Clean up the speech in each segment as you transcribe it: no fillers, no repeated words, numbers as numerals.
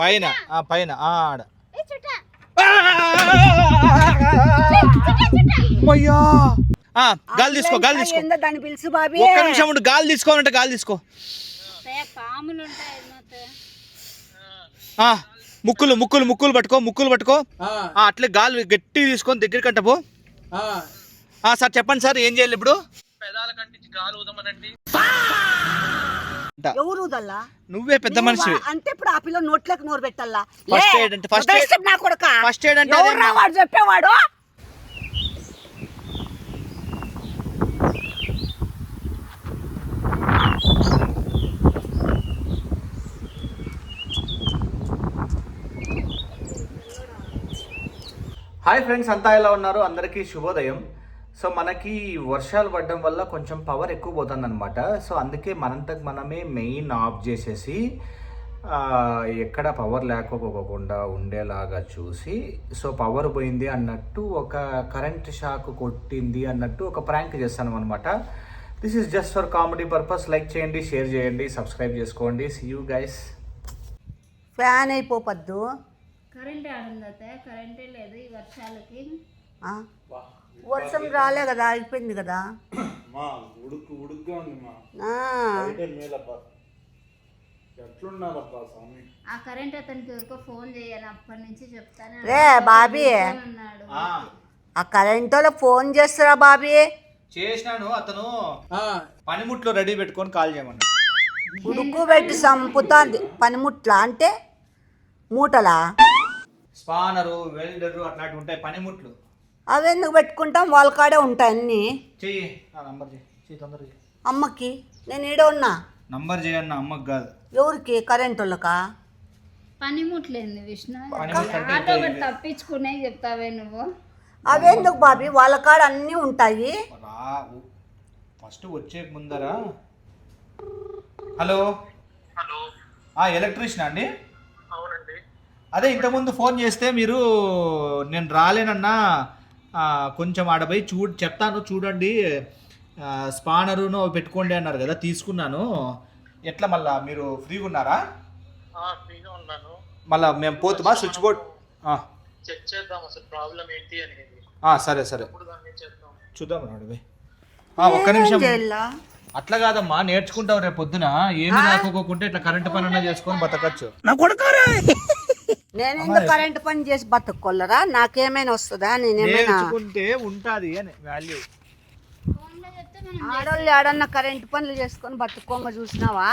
పైన పైన ఆడ గాలి తీసుకో గాలి తీసుకో ఒక్క నిమిషం ఉండు గాలి తీసుకోవాలంటే గాలి తీసుకో ముక్కులు ముక్కులు ముక్కులు పట్టుకో ముక్కులు పట్టుకో అట్లే గాలి గట్టి తీసుకొని దగ్గర కంటపో సార్ చెప్పండి సార్ ఏం చేయాలి ఇప్పుడు ఎవరు నువ్వే పెద్ద మనిషి అంటే ఇప్పుడు ఆ పిల్ల నోట్లోకి నోరు పెట్టాలా ఫస్ట్ ఎయిడ్ అంటే ఫస్ట్ ఎయిడ్ అంటే వాడు చెప్పేవాడు హాయ్ ఫ్రెండ్స్ అంతా ఎలా ఉన్నారు అందరికీ శుభోదయం సో మనకి వర్షాలు పడడం వల్ల కొంచెం పవర్ ఎక్కువ పోతుంది అనమాట సో అందుకే మనంతకు మనమే మెయిన్ ఆఫ్ చేసేసి ఎక్కడ పవర్ లేకపోకుండా ఉండేలాగా చూసి సో పవర్ పోయింది అన్నట్టు ఒక కరెంట్ షాక్ కొట్టింది అన్నట్టు ఒక ప్రాంక్ చేస్తాను అనమాట. This is just for comedy purpose. Like చేయండి, షేర్ చేయండి, సబ్స్క్రైబ్ చేసుకోండి. See you guys. ఫ్యాన్ అయిపోవద్దు. కరెంట్ ఆడుందతే కరెంటే లేదు ఈ వర్షాలకి. వర్షం రాలే కదా, అయిపోయింది కదా. ఆ కరెంట్ అతనికి ఎవరికో ఫోన్ చేయాలి, అప్పటి నుంచి చెప్తాను. రే బాబీ, ఆ కరెంట్ వాళ్ళు ఫోన్ చేస్తారా బాబీ? చేసినాను, అతను పనిముట్లు రెడీ పెట్టుకొని కాల్ చేయమన్నా. ఉడుకు పెట్టి సంపుతాంది. పనిముట్ల అంటే మూటలా? స్పానరు, వెల్డరు అట్లాంటివి ఉంటాయి పనిముట్లు. అవి ఎందుకు పెట్టుకుంటాం, వాళ్ళ కాడే ఉంటాయి అన్నీ. చెయ్యి నంబర్ చెయ్యి తొందరగా. అమ్మకి నేను ఈడ ఉన్నా. నంబర్ చేయన్న, అమ్మకి కాదు. ఎవరికి? కరెంట్ వాళ్ళకా? పనిముట్లేంది విష్ణు, తప్పించుకునే చెప్తావే నువ్వు. అవెందుకు బాబీ, వాళ్ళ కాడ అన్నీ ఉంటాయి. ఫస్ట్ వచ్చే ముందర. హలో ఎలక్ట్రీషియన్ అండి? అవునండి. అదే ఇంతకుముందు ఫోన్ చేస్తే మీరు నేను రాలేనన్నా, కొంచెం ఆడపోయి చెప్తాను చూడండి, స్పానరును పెట్టుకోండి అన్నారు కదా, తీసుకున్నాను. ఎట్లా మళ్ళా మీరు ఫ్రీగా ఉన్నారా? ఫ్రీగా ఉన్నాను. మళ్ళా మేము పోతుమా స్విచ్ బోర్డ్ చెక్ చేద్దాం అసలు ప్రాబ్లం ఏంటి అనేది. సరే చూద్దాం రాడపోయి. ఒక్క నిమిషం. అట్లా కాదమ్మా, నేర్చుకుంటావు రేపు పొద్దున. ఏమి రాకపోకుంటే ఇట్లా కరెంట్ పని అన్నా చేసుకొని బతకచ్చు. నేను ఎందుకు కరెంట్ పని చేసి బతుక్కోలరా? నాకేమైనా వస్తుందా? నేర్చుకుంటే ఉంటాది అని వాల్యూ. ఆడోళ్ళు ఆడన్నా కరెంట్ పనులు చేసుకొని బతుక్కోంగా చూసినావా?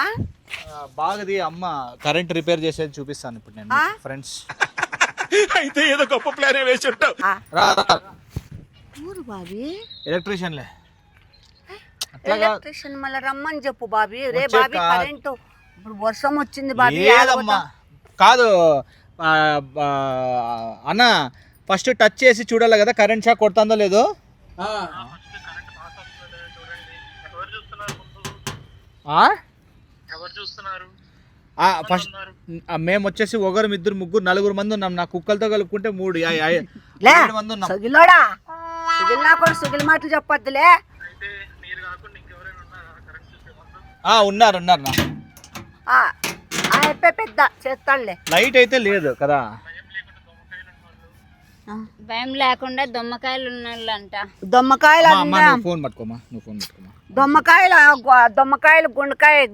బాగది అమ్మ కరెంట్ రిపేర్ చేసేది చూపిస్తాను ఇప్పుడు నేను ఫ్రెండ్స్. అయితే ఏదో గొప్ప ప్లాన్ వేసి ఉంటావు. ఊరు బాబీ ఎలక్ట్రీషియన్లే. ఎలక్ట్రీషియన్ మళ్ళీ రమ్మని చెప్పు బాబీ. రే బాబీ కరెంటు ఇప్పుడు వర్షం వచ్చింది బాబీ. కాదు అన్న, ఫస్ట్ టచ్ చేసి చూడాలి కదా కరెంట్ షాక్ కొడుతుందో లేదో. ఫస్ట్ మేము వచ్చేసి ఒకరు, ఇద్దరు, ముగ్గురు, నలుగురు మంది ఉన్నాం. నా కుక్కలతో కలుపుకుంటే 3 మంది ఉన్నాం. సుగిల్ మాటలు చెప్పొద్దులే. ఉన్నారు పెద్ద చేస్తాడులే. లైట్ అయితే లేదు కదా. భయం లేకుండా దొమ్మకాయలు ఉన్నాళ్ళంట. దొమ్మకాయలు ఫోన్ పట్టుకోమా, నువ్వు ఫోన్ పట్టుకోమా. దొమ్మకాయలు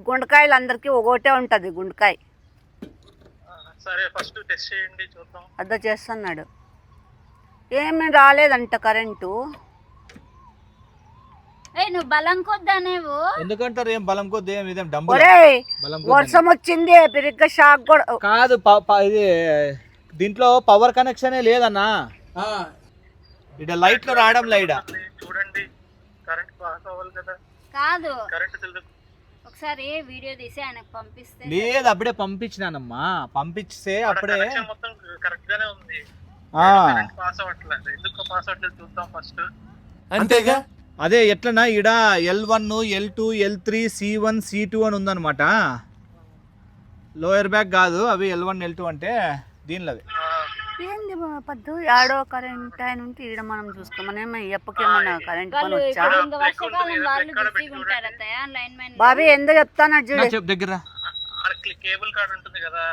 గుండకాయలు అందరికి ఒకటే ఉంటది. గుండకాయ అద్దా చేస్తున్నాడు. ఏమి రాలేదంట కరెంటు. నువ్వు బలం కొద్దనేవు ఎందుకంటారు? ఏం బలం కొద్ది, ఇదేం డంబు. వర్షం వచ్చింది పెరిగ్గా షాక్ కూడా కాదు. ఇది దీంట్లో పవర్ కనెక్షన్ లేదన్నా. ఇక్కడ లైట్ లో రావడం లైట్ చూడండి. కరెంట్ పాస్ అవ్వాలి కదా. కాదు, ఒకసారి వీడియో తీసి ఆయనకు పంపిస్తే. లేదు, అప్పుడే పంపించినానమ్మా. పంపిస్తే అప్పుడే మొత్తం కరెక్ట్ గానే ఉంది. పాస్ అవ్వట్లేదు. ఎందుకు పాస్ అవ్వట్లేదు చూద్దాం ఫస్ట్. అంతేగా. అదే ఎట్లనా, ఈడ L1, L2, L3, C1, C2 అని ఉందన్నమాట. లోయర్ బ్యాగ్ కాదు అవి. L1, L2 అంటే దీనిలో అవి. ఏంది పద్దు ఆడో కరెంట్ ఆయన ఉంటే ఈడ మనం చూసుకోమనేమో. ఎప్పకేమన్నా కరెంట్ పని వచ్చా బాబీ? ఎందుకు చెప్తాను చూడు. దగ్గర కేబుల్ కార్డ్ ఉంటుంది కదా,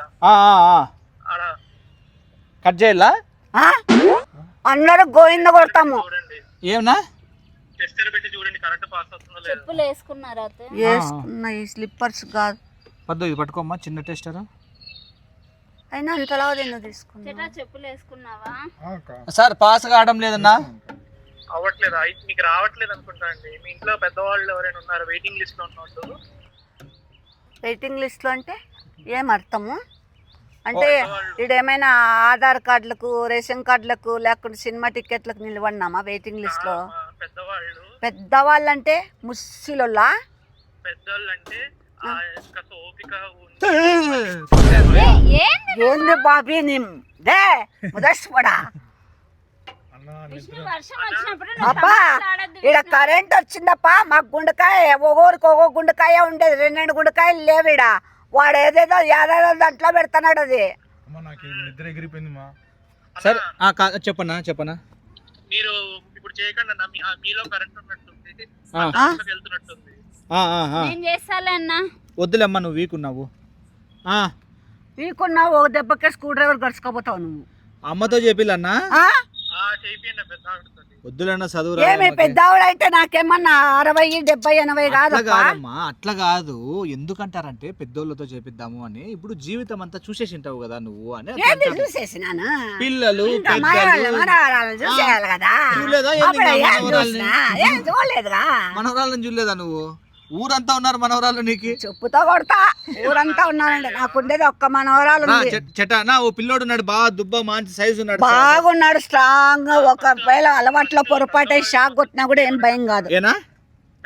కట్ చేయాలా ఆ? అందరూ గోవింద కొడతాము. చూడండి, ఏమన్నా టెస్టర్ పెట్టి చూడండి కరెంట్ పాస్ అవుతుందో లేదు. చెప్పులు వేసుకున్నారా వేసుకున్న ఈ స్లిప్పర్స్ కాదు. పద్దు ఇది పట్టుకోమ్మా, చిన్న టెస్టర్. అయినా అంతలా ఎందుకు తీసుకున్నా? చెట్టా చెప్పులు వేసుకున్నావా? సార్ పాస్ కావడం లేదన్నా. అవ్వట్లేదా? మీకు రావట్లేదు అనుకుంటా అండి. మీ ఇంట్లో పెద్దవాళ్ళు ఎవరైనా ఉన్నారు వెయిటింగ్ లిస్ట్ లో ఉన్నట్టు? వెయిటింగ్ లిస్ట్ లో అంటే ఏం అర్థము? అంటే ఇదేమైనా ఆధార్ కార్డులకు, రేషన్ కార్డులకు, లేకుంటే సినిమా టికెట్లకు నిలబడినామా వెయిటింగ్ లిస్ట్ లో? పెద్దవాళ్ళు. పెద్దవాళ్ళు అంటే ముస్సిలోళ్ళా? పెద్దవాళ్ళు అంటే ఓపిక ఏంది బాబీ దే ముదర్శపడా అప్పా ఈడ కరెంట్ వచ్చిందప్పా. మాకు గుండెకాయ ఒక్కొరికి ఒక్కొక్క గుండెకాయ ఉండేది, 2 గుండెకాయలు లేవు ఈడ. వాడు ఏదేదో యాదాదో దాంట్లో పెడతాడు. అది సరే చెప్పనా మీరు ఇప్పుడు చేయకండి అన్న. మీలో కరెంట్ ఉన్నట్టుంది, వెళ్తున్నట్టుంది. నేను చేస్తాలే అన్న. వద్దులేమ్మా, నువ్వు వీక్ ఉన్నావు. నీకున్నావు ఒక దెబ్బకే స్క్రూ డ్రైవర్ గడుచుకోపోతావు నువ్వు. అమ్మతో చెప్పిల్లన్నా. చేయిపోయింది పెద్ద ఆడుతుంది. వద్దులేనా చదువు. ఏమి పెద్దవాడు అయితే నాకేమన్నా 60, 70, 80 కాదమ్మా. అట్లా కాదు. ఎందుకంటారంటే పెద్దోళ్ళతో చేపిద్దాము అని. ఇప్పుడు జీవితం అంతా చూసేసి ఉంటావు కదా నువ్వు అని. ఏంది చూసేసినాను? పిల్లలు మనవరాలను చూసేయాలి కదా. చూడలేదా? అప్పుడు ఏం చూసినా? ఏం చూడలేదురా. మనవరాలను చూడలేదా నువ్వు? ఊరంతా ఉన్నారు మనవరాలు నీకు. చెప్పుతో కొడతా. ఊరంతా ఉన్నానండి. నాకుండేది ఒక్క మనవరాలు ఉంది. చెటా ఓ పిల్లోడు ఉన్నాడు, బాగా దుబ్బ మంచి సైజు ఉన్నాడు, బాగున్నాడు, స్ట్రాంగ్. ఒకవేళ అలవాట్లో పొరపాటు షాక్ కొట్టినా కూడా ఏం భయం కాదు. ఏనా?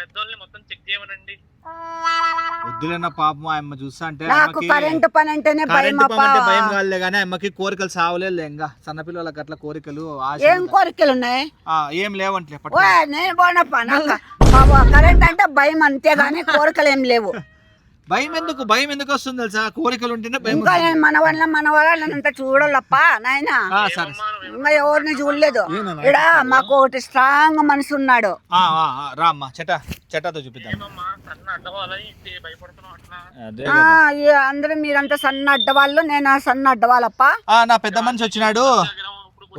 పెద్దోళ్ళని మొత్తం చెక్ చేయమనండి. వద్దులేనా పాపం. అమ్మ చూస్తా అంటే నాకు కరెంటు పని అంటేనే భయం. భయం కాదులే కానీ అమ్మకి కోరికలు సావలేదు. ఇంకా సన్నపిల్లలకి అట్లా కోరికలు ఏం కోరికలు ఉన్నాయి? ఏం లేవంట్లే. నేను పోనప్పా. నాకు కరెంట్ అంటే భయం అంతేగాని కోరికలు ఏం లేవు. భయం ఎందుకు వస్తుంది తెలుసా? కోరికలు ఉంటేనే భయం. ఇంకా నేను మనవాళ్ళనంతా చూడాలప్పా నాయనా. ఇంకా ఎవరిని చూడలేదు. ఇక్కడ మాకు ఒకటి స్ట్రాంగ్ మనిషి ఉన్నాడు. రామ్మా చెటాతో చూపిద్దాం. అందరూ మీరంతా సన్న అడ్డవాళ్ళు, నేను సన్న అడ్డవాళ్ళప్పా. నా పెద్ద మనిషి వచ్చినాడు.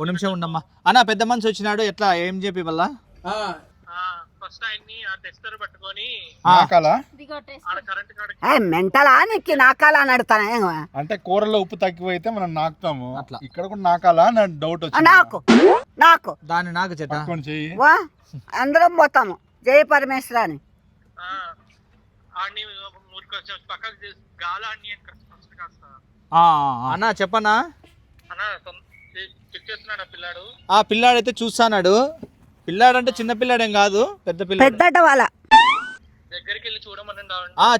ఓ నిమిషం ఉండమ్మా. నా పెద్ద మనిషి వచ్చినాడు. ఎట్లా ఏం చెప్పి వల్ల మెంటలా నీకు నాకాలా అని అడుగుతాను. అంటే కూరలో ఉప్పు తక్కువ అయితే మనం నాకుతాము. అట్లా ఇక్కడ కూడా నాకాలా నా డౌట్ వచ్చింది. నాకు దాన్ని నాకు చెట్ట వా అందరం పోతాము. జయ పరమేశ్వర అని. అన్నా చెప్పనా? పిల్లాడైతే చూస్తాడు. పిల్లాడంటే చిన్న పిల్లాడేం కాదు, పెద్ద పెద్ద వాళ్ళ దగ్గరికి వెళ్ళి చూడమనండి.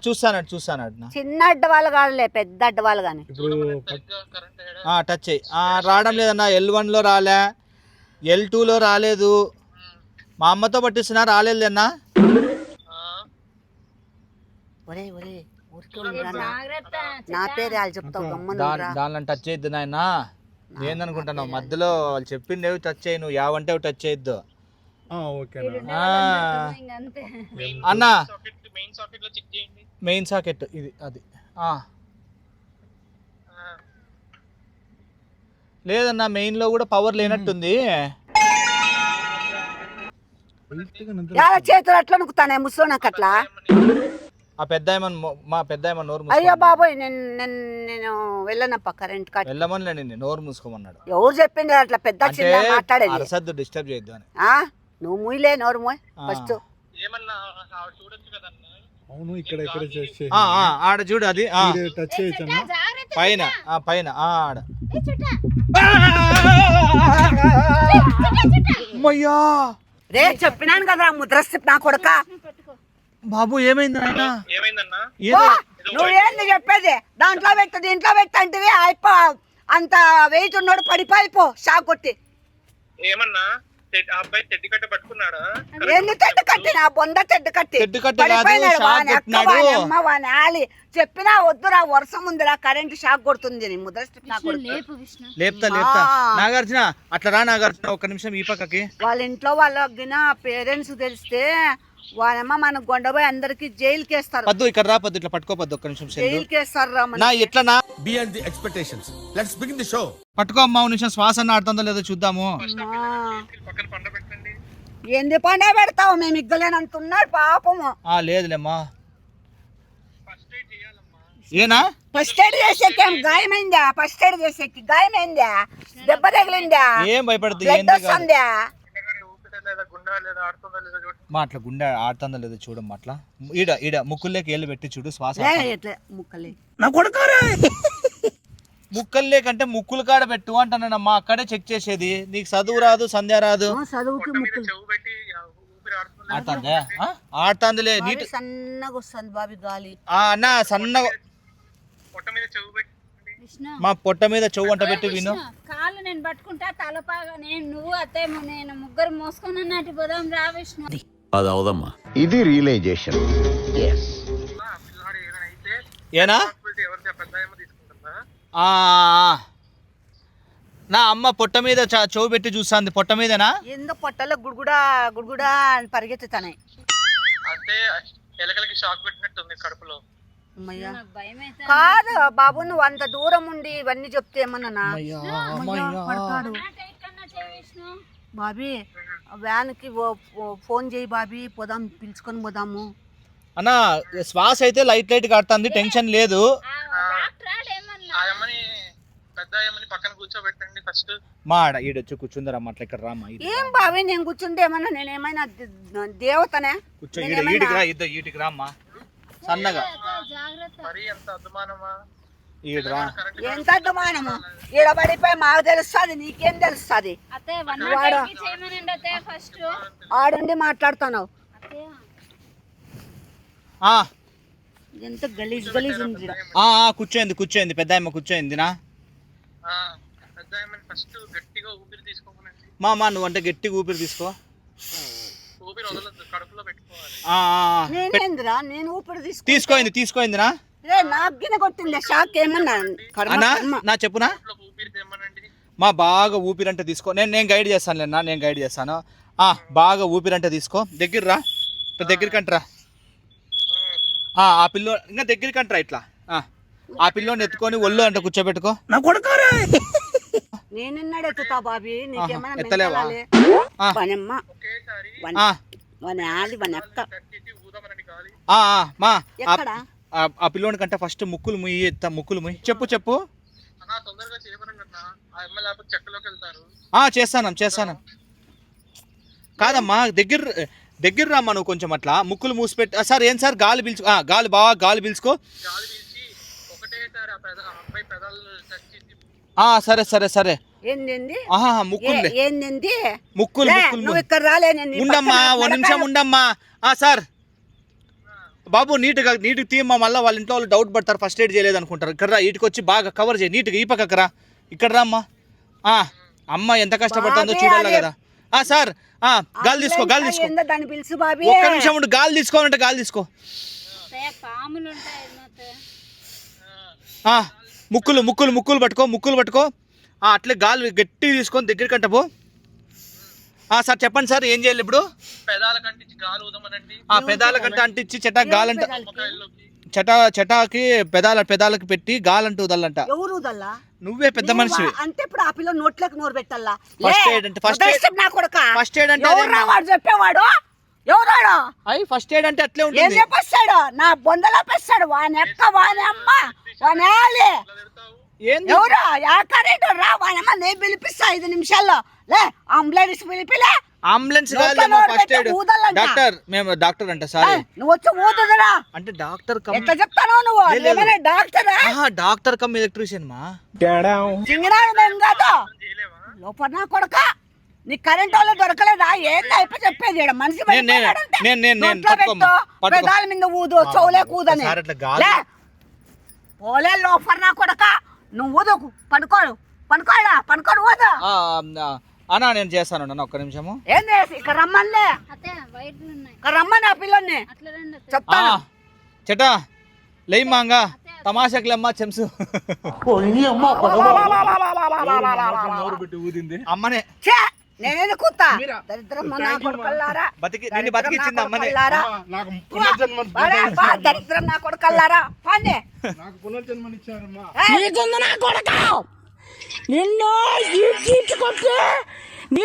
చూస్తాడు. చిన్న అడ్డవాళ్ళు కాదులే, పెద్ద అడ్డవాళ్ళు కానీ. టచ్ అయ్యి రావడం లేదన్నా. L1 లో రాలే, L2 లో రాలేదు. మా అమ్మతో పట్టిస్తున్నా రాలేదు అన్నా. నా పేరు వాళ్ళు చెప్తావు గమ్మని. దానిలో టచ్ చేయొద్దు నాయన. ఏందనుకుంటున్నావు? మధ్యలో వాళ్ళు చెప్పిండేవి టచ్ చేయి. నువ్వు యావంటే టచ్ చేయొద్దు అన్నా. మెయిన్ సాకెట్ ఇది. అది లేదన్నా, మెయిన్ లో కూడా పవర్ లేనట్టుంది. చేతులు అట్లా నుకుతానే ముసలోనకు అట్లా. మా పెద్ద నోరు. అయ్యో బాబోయ్, నేను వెళ్ళనప్ప. కరెంట్ కట్ వెళ్ళమని నోరు మూసుకోమన్నాడు. ఎవరు చెప్పింది అట్లా పెద్ద చిన్న మాట్లాడేది? అరసద్దు, డిస్టర్బ్ చేయొద్దు అని. నువ్వు మూయలే, నోరు మూయ్ ఫస్ట్. ఆడ చూడు, అది పైన పైన ఆడ. రే చెప్పినాను కదా ముద్రస్తి నా కొడుక. బాబు ఏమైంది ఆయన? నువ్వేంది చెప్పేది? దాంట్లో పెట్టు దీంట్లో పెట్టు అంటివి. అయిపో అంత వెయిట్ ఉన్నాడు, పడిపోయిపో షాక్ కొట్టి. ఏమన్నా అబ్బాయి తెడ్డు కట్ట పట్టుకున్నాడా? ఎన్ని తెడ్డు కట్టి? నా బొంద తెడ్డు కట్టి పడిపోయినాడు. వాని అక్క వాని అమ్మ వాని ఆలి చెప్పినా వద్దురా, వర్షం ఉందిరా, కరెంట్ షాక్ కొడుతుంది. ముద్రస్తి లేపుతా. నాగార్జున అట్లా రా. నాగార్జున ఒక్క నిమిషం ఈ పక్కకి. వాళ్ళ ఇంట్లో వాళ్ళ పేరెంట్స్ తెలిస్తే వానమ్మ మన గొండబాయ్ అందరికి జైలుకి వేస్తారు, పద్దు ఇక్కడ రా, పద్దు ఇట్లా పట్టుకోపద్దు ఒక్క నిమిషం చందు. జైలుకి వేస్తారు రా నా ఎట్లా నా Beyond the expectations. Let's begin the show. పట్టుకో అమ్మా, ఒక నిమిషం శ్వాస ఆడుతుందో లేదో చూద్దాము. పక్కన పండ పెట్టండి. ఏంది పండే పెడతావు, మేము ఇగ్గలేనంటున్నాడు పాపము. లేదులేమ్మా. ఫస్ట్ ఎయిడ్ చేయాలమ్మా. ఏనా ఫస్ట్ ఎయిడ్ చేసేకి ఏం గాయమైందా? ఫస్ట్ ఎయిడ్ చేసేకి గాయమైందా? దెబ్బ తగిలిందా? ఏం భయపడుతుంది, బ్లడ్ ఏంది కాదు. వస్తుందా? ఊపిరి లేదా గుండా లేదా ఆడుతుందా లేదా చూడండి. మా అట్లా గుండె ఆడుతుందో లేదో చూడమ్మా. అట్లా ఈడ ఈడ ముక్కుల్లోకి ఏళ్ళు పెట్టి చూడు శ్వాస. ఎట్లా ముక్కలే ముక్కల్లేకంటే ముక్కులు కాడ పెట్టు అంటానమ్మా, అక్కడే చెక్ చేసేది. నీకు చదువు రాదు, సంధ్య రాదు. చదువుకి పొట్ట మీద ముక్కలు చెవు పెట్టి ఊపిరి ఆడుతుందా లేదా ఆడుతుందే ఆడుతుందిలే నీట్. బావి సన్నగా వస్తుంది బాబి గాలి. అన్న సన్నగా పొట్ట మీద చెవు పెట్టి విష్ణు మా పొట్ట మీద చెవు అంట పెట్టి విను. కాళ్ళు నేను పట్టుకుంటా, తలపాగా నువ్వు అత్తేమో నేను ముగ్గురు మోసుకొని అన్నట్టు పోదాం రా విష్ణు. అది అవదమ్మా. ఇది రియలైజేషన్. ఎస్. పిల్లాడు ఏదైనా అయితే ఏనా రెస్పాన్సిబిలిటీ ఎవరిది? పెద్ద ఏమో తీసుకుంటుందా? నా అమ్మ పొట్ట మీద చెవు పెట్టి చూస్తుంది. పొట్ట మీదనా? ఎందో పొట్టలో గుడుగుడా గుడుగుడా అని పరిగెత్తుతాయి. అంటే ఎలకలకి షాక్ పెట్టినట్టుంది కడుపులో. అమ్మయ్యా నాకు భయం అయితే కాదు బాబు, నువ్వు అంత దూరం ఉండి ఇవన్నీ చెప్తే ఏమన్నా పడతాడు. విష్ణు బాబీ వ్యాన్ కి ఫోన్ చేయి బాబీ, పోదాం పిలుచుకొని పోదాము. అన్న శ్వాస అయితే లైట్ లైట్ కడుతుంది, టెన్షన్ లేదు. డాక్టర్ ఏమన్నా ఆ అమ్మని పెద్ద అమ్మని పక్కన కూర్చోబెట్టండి ఫస్ట్. మా ఆడ ఈడొచ్చు కూర్చుందరమ్మ. అట్లా ఇక్కడ రామ్మా. ఏం బాబీ నేను కూర్చుంటే ఏమన్నా నేనేమైనా దేవతనే? కూర్చో, ఈడికి రా, ఇద్దరు ఈటికి రామ్మా సన్నగా. జాగ్రత్త. మరి ఎంత అద్దుమానమా? ఈడరా. ఎంత అర్థమానము ఈడబడిపోయి మాకు తెలుస్తుంది, నీకేం తెలుస్తుంది? అత్తే చేయమనండి అత్తే ఫస్ట్. ఆడుండి మాట్లాడుతున్నావు, అత్తయ్య ఎంత గలీజ్ గలీజ్ ఉంది. కూర్చోయింది పెద్ద అమ్మ కూర్చోయిందినా. పెద్ద అమ్మని ఫస్ట్ గట్టిగా ఊపిరి తీసుకోమనండి. మా నువ్వు అంటే గట్టిగా ఊపిరి తీసుకో. ఊపిరి వదలొద్దు, కడుపులో పెట్టుకోవాలి. నేనేందిరా, నేను ఊపిరి తీసుకోయిందినా. నాకు గిన కొట్టింది షాక్. ఏమన్నా అన్నా నా చెప్పునా. ఊపిరి తెమ్మనండి. మా బాగా ఊపిరంటే తీసుకో. నేను గైడ్ చేస్తాను లేనా, నేను గైడ్ చేస్తాను. బాగా ఊపిరంటే తీసుకో. దగ్గర రా, దగ్గరికంటరా. ఆ పిల్లో ఇంకా దగ్గరికంటరా. ఇట్లా ఆ పిల్లోని ఎత్తుకొని ఒళ్ళు అంటే కూర్చోబెట్టుకో. నా కొడుకోరా. నేనన్నాడు ఎత్తుతా బాబీ, నీకేమన్నా ఎత్తలేవా? పనమ్మ ఒకేసారి ఆడి మన అక్క కట్టేసి ఊదమనండి గాలి. మా ఎక్కడ ఆ పిల్లోని కంటే ఫస్ట్ ముక్కులు ముయ్యి, ముక్కులు ముయ్యి. చెప్పు. అన్నా తొందరగా చేయమనండి అన్న, ఆ అమ్మ లేకపోతే చెక్కలోకి వెళ్తారు. చేస్తాను. కాదమ్మా దగ్గర రామ్మా నువ్వు కొంచెం. అట్లా ముక్కులు మూసిపెట్టి. సార్ ఏం సార్ గాలి పీల్చుకో. గాలి బాగా గాలి పీల్చుకో. గాలి పీల్చి ఒకటేసారి ఆ అబ్బాయి పెదాలు టచ్ చేసి. సరే. ఏంది ముక్కులు ఏంది ముక్కులు నువ్వు ఇక్కడ రాలే, నేను ఉండమ్మా, ఒక నిమిషం ఉండమ్మా. సార్ బాబు నీట్గా తీయమ్మా. మళ్ళీ వాళ్ళ ఇంట్లో వాళ్ళు డౌట్ పడతారు, ఫస్ట్ ఎయిడ్ చేయలేదు అనుకుంటారు. ఇక్కడ రా, ఇటుకు వచ్చి బాగా కవర్ చేయి నీట్గా. ఈ పక్కకు రా, ఇక్కడ రామ్మా. అమ్మ ఎంత కష్టపడుతుందో చూడాలి కదా. సార్ గాలి తీసుకో. దాన్ని పిలుసు బాబీ. ఒక్క నిమిషం ఉండు. గాలి తీసుకోవాలంటే గాలి తీసుకో. పాములు ఉంటాయి. ముక్కులు పట్టుకో. అట్లే గాలి గట్టిగా తీసుకొని దగ్గర కంటపో. సార్ చెప్పండి సార్, ఏం చేయాలి ఇప్పుడు? పెదాల కంటించి గాలి ఊదమనండి. పెదాల కంటే అంటించి గాలంట చెటాకి పెదాలకి పెట్టి గాలంటూ వదలంట. ఎవరు ఊదల్లా? నువ్వే పెద్ద మనిషి. అంటే ఇప్పుడు ఆ పిల్ల నోట్లోకి నోరు పెట్టాలా? ఫస్ట్ ఎయిడ్ అంటే నా కొడుకా, ఫస్ట్ ఎయిడ్ అంటే వాడు చెప్పేవాడు ఎవరాడు? ఫస్ట్ ఎయిడ్ అంటే అట్లే ఏం ఉంటుంది. చెప్పేస్తాడు? నా బొందలో పెస్తాడు. వాని ఎక్క వాని అమ్మ వాని ఆలి ఎవరు కరెంట్ రా, వాని అమ్మ నేను పిలిపిస్తా 5 నిమిషాల్లో. లే అంబులెన్స్ పిలిపిలే. అంబులెన్స్ కాదులేమో ఫస్ట్ ఎయిడ్. డాక్టర్ అంట. సారీ నువ్వు వచ్చి ఊదుదురా అంటే డాక్టర్ ఎట్లా చెప్తాను నువ్వు? డాక్టరా? డాక్టర్ కమ్ ఎలక్ట్రీషియన్ మా. చింగినాడు నేను కాదు లోపల నా కొడుక. నీ కరెంట్ వాళ్ళు దొరకలేదా? ఏంది అయిపోయి చెప్పేది? ఈడ మనిషి పెదాల మీద ఊదు, చెవులే కూదని. పోలే లోపల నా కొడుక, నువ్వు ఊదుకు. పనుకోడు ఊదు. అన్నా నేను చేస్తాను అన్న, ఒక్క నిమిషము. ఏంది ఇక్కడ రమ్మన్లే, అత్తే వైర్లు ఉన్నాయి. ఇక్కడ రమ్మని ఆ పిల్లల్ని అట్లా రండి అత్తే. చెప్తాను. చెటా లేమ్మా తమాషకులమ్మా చెంసు. అమ్మనే నేను కూతా దరిద్రం నా కొడుకల్లారా నిన్ను బతికిచ్చింది అమ్మనే. నాకు పునర్జన్మ దరిద్రం నా కొడుకల్లారా పండే నాకు పునర్జన్మనిచ్చారమ్మా. నీకుంది నా కొడక నిన్ను ఈ తీర్చుకొట్టి నీ